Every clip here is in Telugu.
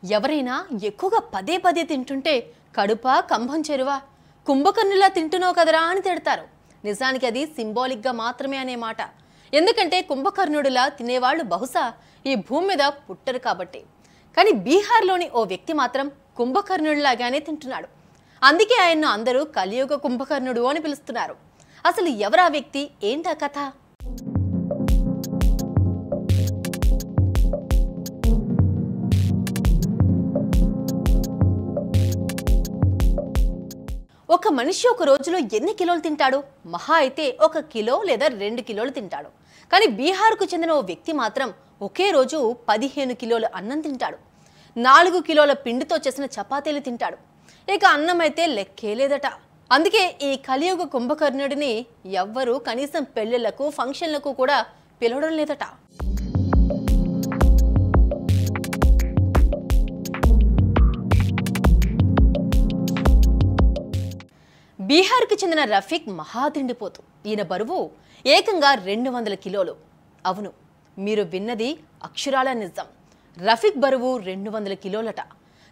ఎవరైనా ఎక్కువగా పదే పదే తింటుంటే కడుప కంభం చెరువా కుంభకర్ణులా తింటున్నావు కదరా అని తిడతారు. నిజానికి అది సింబాలిక్గా మాత్రమే అనే మాట. ఎందుకంటే కుంభకర్ణుడిలా తినేవాళ్ళు బహుశా ఈ భూమి మీద పుట్టరు కాబట్టి. కానీ బీహార్లోని ఓ వ్యక్తి మాత్రం కుంభకర్ణుడిలాగానే తింటున్నాడు. అందుకే ఆయన్ను అందరూ కలియుగ కుంభకర్ణుడు అని పిలుస్తున్నారు. అసలు ఎవరా వ్యక్తి, ఏంటా కథ? ఒక మనిషి ఒక రోజులో ఎన్ని కిలోలు తింటాడు? మహా అయితే 1 కిలో లేదా 2 కిలోలు తింటాడు. కానీ బీహార్కు చెందిన ఓ వ్యక్తి మాత్రం ఒకే రోజు 15 కిలోల అన్నం తింటాడు. 4 కిలోల పిండితో చేసిన చపాతీలు తింటాడు. ఇక అన్నం అయితే లెక్కే లేదట. అందుకే ఈ కలియుగ కుంభకర్ణుడిని ఎవ్వరూ కనీసం పెళ్లిళ్లకు ఫంక్షన్లకు కూడా పిలవడం లేదట. బీహార్కి చెందిన రఫీక్ మహా తిండిపోతు. ఈయన బరువు ఏకంగా 200 కిలోలు. అవును, మీరు విన్నది అక్షరాల నిజం. రఫీక్ బరువు 200 కిలోలట.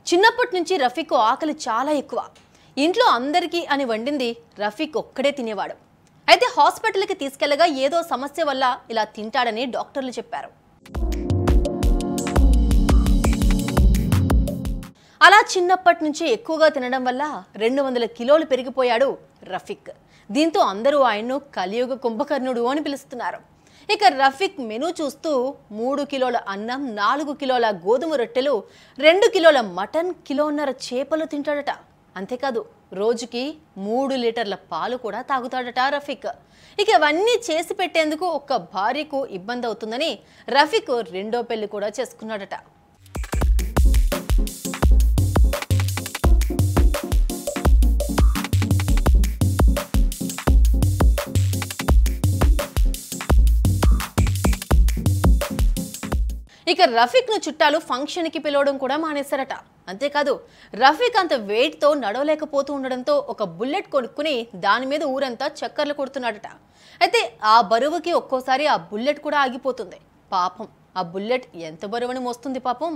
చిన్నప్పటి నుంచి రఫీక్ ఆకలి చాలా ఎక్కువ. ఇంట్లో అందరికీ అని వండింది రఫీక్ ఒక్కడే తినేవాడు. అయితే హాస్పిటల్కి తీసుకెళ్లగా ఏదో సమస్య వల్ల ఇలా తింటాడని డాక్టర్లు చెప్పారు. అలా చిన్నప్పటి నుంచి ఎక్కువగా తినడం వల్ల 200 కిలోలు పెరిగిపోయాడు రఫీక్. దీంతో అందరూ ఆయన్ను కలియుగ కుంభకర్ణుడు అని పిలుస్తున్నారు. ఇక రఫీక్ మెనూ చూస్తూ 3 కిలోల అన్నం, 4 కిలోల గోధుమ రొట్టెలు, 2 కిలోల మటన్, కిలోన్నర చేపలు తింటాడట. అంతేకాదు రోజుకి 3 లీటర్ల పాలు కూడా తాగుతాడట రఫీక్. ఇక ఇవన్నీ చేసి పెట్టేందుకు ఒక్క భార్యకు ఇబ్బంది అవుతుందని రఫీక్ రెండో పెళ్లి కూడా చేసుకున్నాడట. ఇక రఫీక్ను చుట్టాలు ఫంక్షన్కి పిలవడం కూడా మానేశారట. అంతేకాదు రఫీక్ అంత వెయిట్తో నడవలేకపోతూ ఉండడంతో ఒక బుల్లెట్ కొనుక్కుని దాని మీద ఊరంతా చక్కర్లు కొడుతున్నాడట. అయితే ఆ బరువుకి ఒక్కోసారి ఆ బుల్లెట్ కూడా ఆగిపోతుంది. పాపం ఆ బుల్లెట్ ఎంత బరువుని మోస్తుంది పాపం.